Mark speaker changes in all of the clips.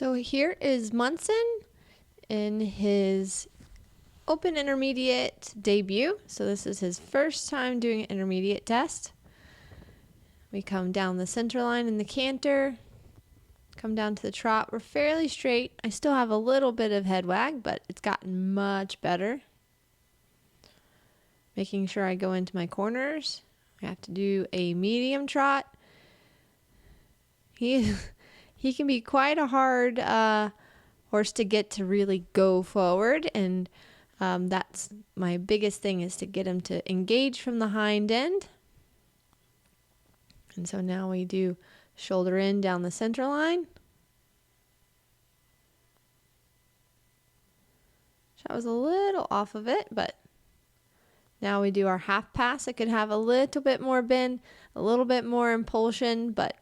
Speaker 1: So here is Munson in his open intermediate debut. So this is his first time doing an intermediate test. We come down the center line in the canter, come down to the trot. We're fairly straight. I still have a little bit of head wag, but it's gotten much better. Making sure I go into my corners. I have to do a medium trot. He can be quite a hard horse to get to really go forward, and that's my biggest thing, is to get him to engage from the hind end. And so now we do shoulder in down the center line. I was a little off of it, but now we do our half pass. I could have a little bit more bend, a little bit more impulsion, but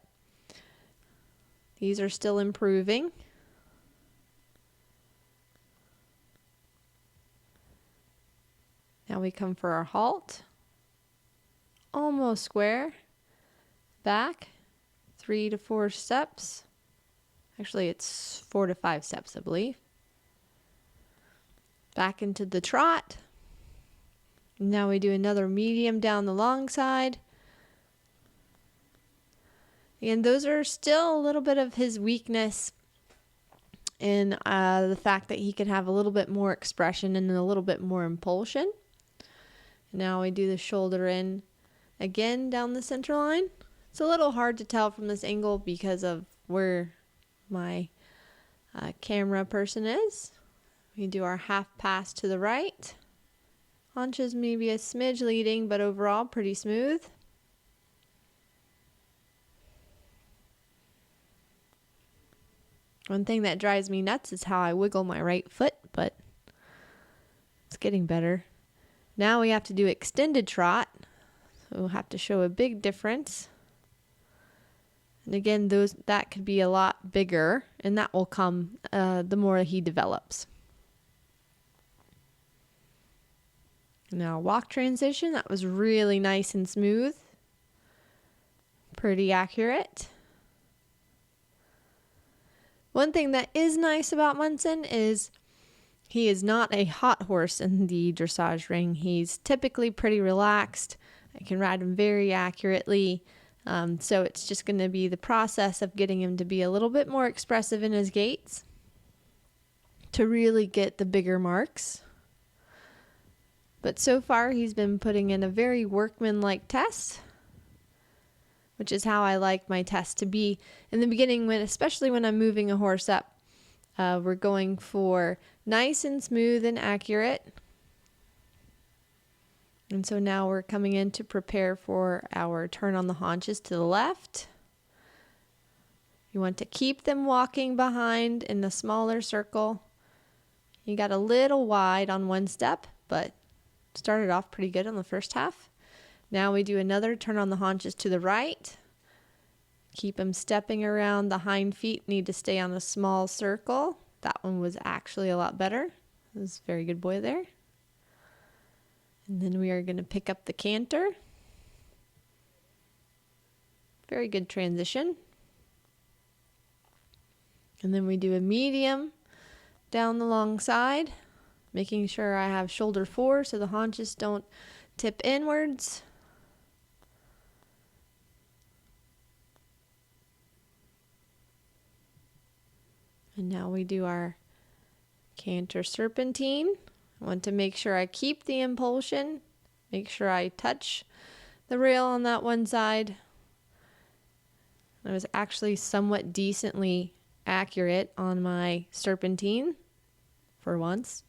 Speaker 1: these are still improving. Now we come for our halt. Almost square. Back. 3 to 4 steps. Actually, it's 4 to 5 steps, I believe. Back into the trot. Now we do another medium down the long side. And those are still a little bit of his weakness in the fact that he can have a little bit more expression and a little bit more impulsion. Now we do the shoulder in again down the center line. It's a little hard to tell from this angle because of where my camera person is. We do our half pass to the right. Haunches maybe a smidge leading, but overall pretty smooth. One thing that drives me nuts is how I wiggle my right foot, but it's getting better. Now we have to do extended trot, so we'll have to show a big difference. And again, that could be a lot bigger, and that will come the more he develops. Now walk transition, that was really nice and smooth. Pretty accurate. One thing that is nice about Munson is he is not a hot horse in the dressage ring. He's typically pretty relaxed. I can ride him very accurately. So it's just going to be the process of getting him to be a little bit more expressive in his gaits to really get the bigger marks. But so far he's been putting in a very workmanlike test, which is how I like my test to be in the beginning, especially when I'm moving a horse up. We're going for nice and smooth and accurate. And so now we're coming in to prepare for our turn on the haunches to the left. You want to keep them walking behind in a smaller circle. You got a little wide on one step, but started off pretty good on the first half. Now we do another turn on the haunches to the right. Keep them stepping around. The hind feet need to stay on a small circle. That one was actually a lot better. It was a very good boy there. And then we are going to pick up the canter. Very good transition. And then we do a medium down the long side, making sure I have shoulder 4 so the haunches don't tip inwards. And now we do our Cantor Serpentine. I want to make sure I keep the impulsion, make sure I touch the rail on that one side. I was actually somewhat decently accurate on my Serpentine for once.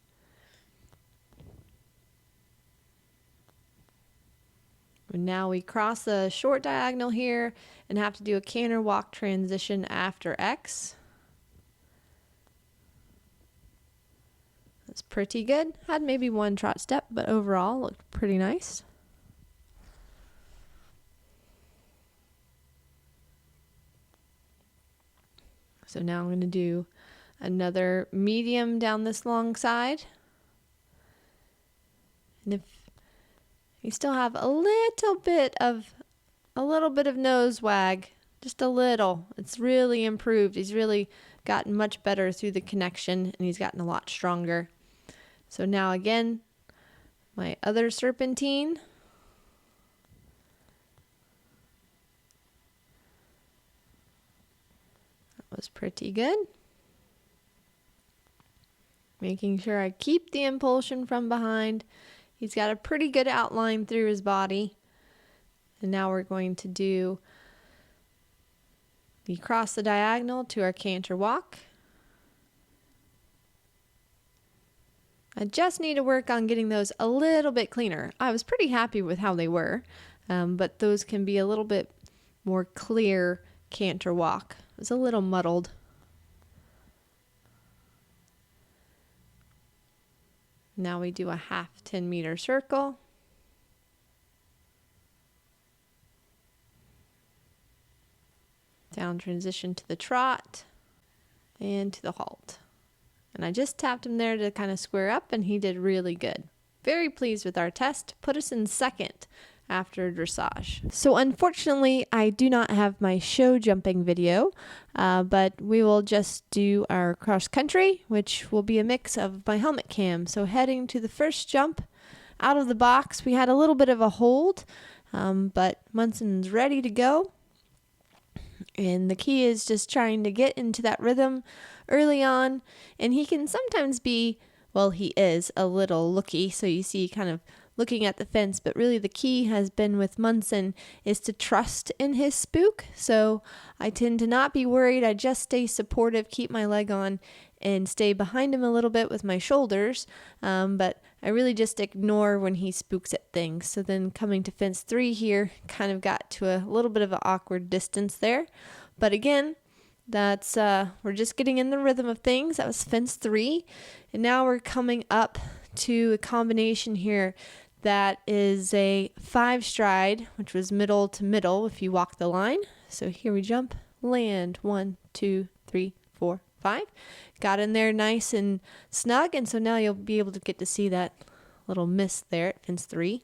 Speaker 1: And now we cross the short diagonal here and have to do a canter walk transition after X. That's pretty good. Had maybe one trot step, but overall looked pretty nice. So now I'm going to do another medium down this long side. And if you still have a little bit of nose wag, just a little. It's really improved. He's really gotten much better through the connection, and he's gotten a lot stronger. So now again, my other serpentine. That was pretty good. Making sure I keep the impulsion from behind. He's got a pretty good outline through his body. And now we're going to do the cross the diagonal to our canter walk. I just need to work on getting those a little bit cleaner. I was pretty happy with how they were, but those can be a little bit more clear canter walk. It was a little muddled. Now we do a half 10-meter circle. Down transition to the trot and to the halt. And I just tapped him there to kind of square up, and he did really good. Very pleased with our test. Put us in second after dressage. So unfortunately, I do not have my show jumping video, but we will just do our cross country, which will be a mix of my helmet cam. So heading to the first jump out of the box, we had a little bit of a hold, but Munson's ready to go. And the key is just trying to get into that rhythm early on. And he can sometimes be, well, he is a little looky. So you see kind of looking at the fence, but really the key has been with Munson is to trust in his spook. So I tend to not be worried. I just stay supportive, keep my leg on, and stay behind him a little bit with my shoulders. But I really just ignore when he spooks at things. So then coming to fence 3 here, kind of got to a little bit of an awkward distance there. But again, that's we're just getting in the rhythm of things. That was fence 3. And now we're coming up to a combination here that is a 5 stride, which was middle to middle if you walk the line. So here we jump, land, 1, 2, 3, 4, 5. Got in there nice and snug, and so now you'll be able to get to see that little miss there at fence 3.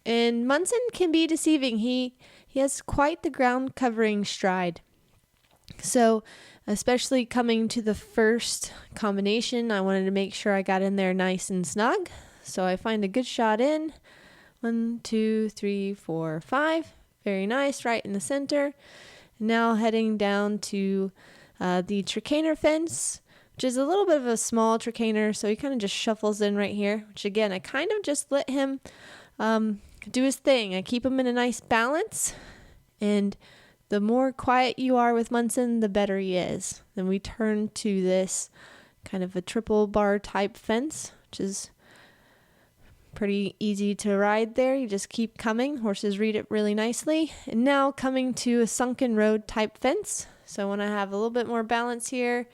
Speaker 1: And Munson can be deceiving. He has quite the ground covering stride. So especially coming to the first combination, I wanted to make sure I got in there nice and snug. So I find a good shot in. 1, 2, 3, 4, 5. Very nice, right in the center. Now heading down to the tricaner fence, which is a little bit of a small tricaner, so he kind of just shuffles in right here, which again, I kind of just let him do his thing. I keep him in a nice balance, and the more quiet you are with Munson, the better he is. Then we turn to this kind of a triple bar type fence, which is pretty easy to ride there. You just keep coming. Horses read it really nicely. And now coming to a sunken road type fence. So when I have a little bit more balance here,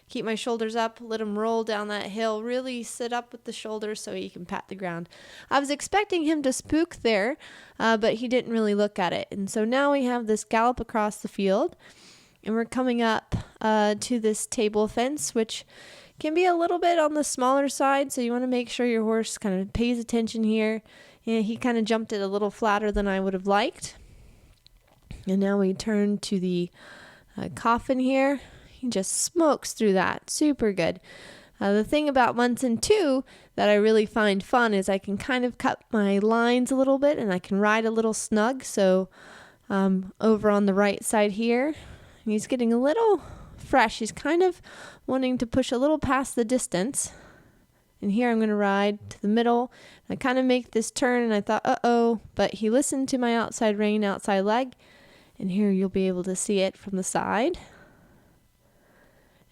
Speaker 1: keep my shoulders up, let him roll down that hill, really sit up with the shoulders so he can pat the ground. I was expecting him to spook there, but he didn't really look at it. And so now we have this gallop across the field, and we're coming up to this table fence, which can be a little bit on the smaller side, so you want to make sure your horse kind of pays attention here. And he kind of jumped it a little flatter than I would have liked. And now we turn to the coffin here. He just smokes through that. Super good. The thing about Munson too that I really find fun is I can kind of cut my lines a little bit, and I can ride a little snug. So over on the right side here, he's getting a little fresh. He's kind of wanting to push a little past the distance. And here I'm going to ride to the middle. I kind of make this turn, and I thought, uh-oh, but he listened to my outside rein, outside leg. And here you'll be able to see it from the side.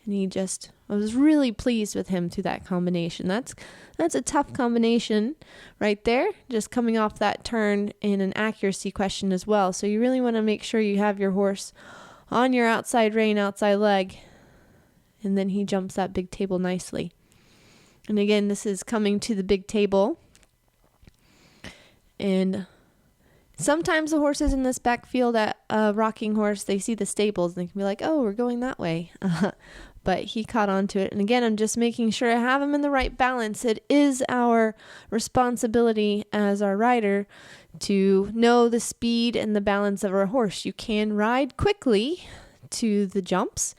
Speaker 1: And I was really pleased with him through that combination. That's a tough combination right there, just coming off that turn in an accuracy question as well. So you really want to make sure you have your horse on your outside rein, outside leg, and then he jumps that big table nicely. And again, this is coming to the big table. And Sometimes the horses in this backfield at Rocking Horse, they see the stables and they can be like, oh, we're going that way. But he caught on to it. And again, I'm just making sure I have him in the right balance. It is our responsibility as our rider to know the speed and the balance of our horse. You can ride quickly to the jumps.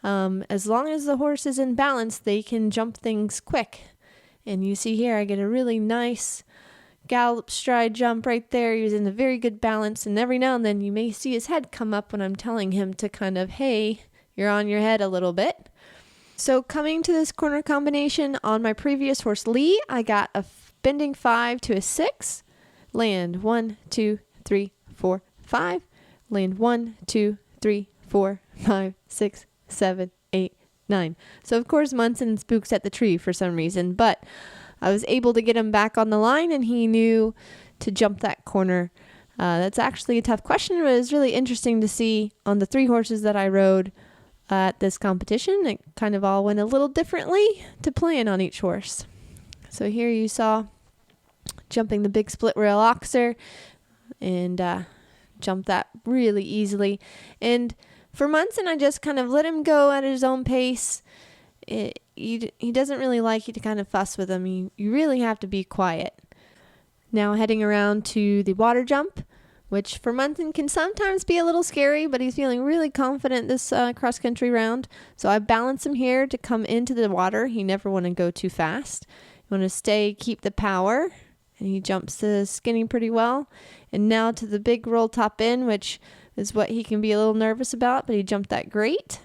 Speaker 1: As long as the horse is in balance, they can jump things quick. And you see here, I get a really nice gallop stride jump right there. He was in a very good balance. And every now and then you may see his head come up when I'm telling him to kind of, hey, you're on your head a little bit. So coming to this corner combination on my previous horse, Lee, I got a bending 5 to a 6. Land 1, 2, 3, 4, 5. Land 1, 2, 3, 4, 5, 6, 7, 8, 9. So of course Munson spooks at the tree for some reason, but I was able to get him back on the line and he knew to jump that corner. That's actually a tough question, but it was really interesting to see on the 3 horses that I rode at this competition. It kind of all went a little differently to plan on each horse. So here you saw jumping the big split rail oxer and jumped that really easily. And for Munson, I just kind of let him go at his own pace. He doesn't really like you to kind of fuss with him. You really have to be quiet. Now heading around to the water jump, which for Munson can sometimes be a little scary, but he's feeling really confident this cross-country round. So I balance him here to come into the water. You never want to go too fast. You want to keep the power. And he jumps the skinny pretty well. And now to the big roll top in, which is what he can be a little nervous about, but he jumped that great.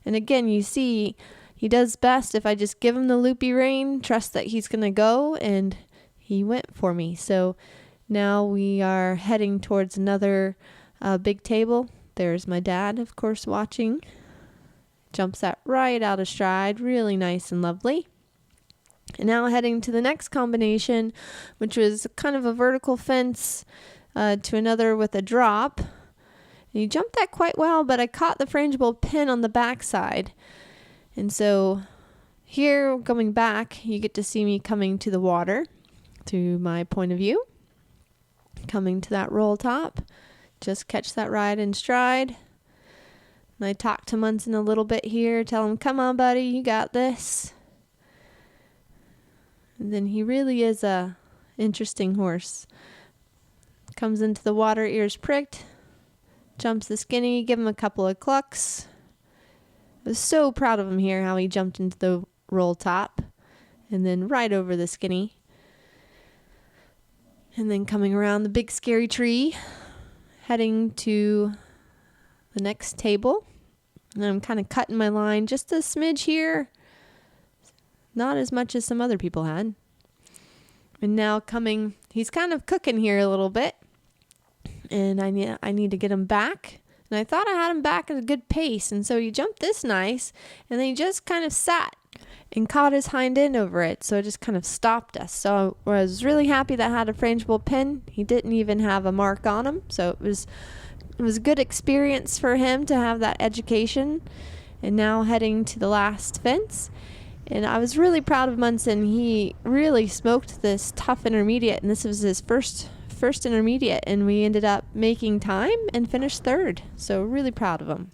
Speaker 1: And again, you see, he does best if I just give him the loopy rein, trust that he's going to go, and he went for me. So now we are heading towards another big table. There's my dad, of course, watching. Jumps that right out of stride. Really nice and lovely. And now heading to the next combination, which was kind of a vertical fence to another with a drop. And he jumped that quite well, but I caught the frangible pin on the backside. And so here, going back, you get to see me coming to the water through my point of view. Coming to that roll top, just catch that ride in stride. And I talk to Munson a little bit here, tell him, come on, buddy, you got this. And then he really is a interesting horse. Comes into the water, ears pricked, jumps the skinny, give him a couple of clucks. I was so proud of him here, how he jumped into the roll top and then right over the skinny. And then coming around the big scary tree, heading to the next table. And I'm kind of cutting my line just a smidge here. Not as much as some other people had. And now he's kind of cooking here a little bit. And I need to get him back. And I thought I had him back at a good pace. And so he jumped this nice. And then he just kind of sat and caught his hind end over it. So it just kind of stopped us. So I was really happy that I had a frangible pin. He didn't even have a mark on him. So it was a good experience for him to have that education. And now heading to the last fence. And I was really proud of Munson. He really smoked this tough intermediate. And this was his first intermediate. And we ended up making time and finished third. So really proud of him.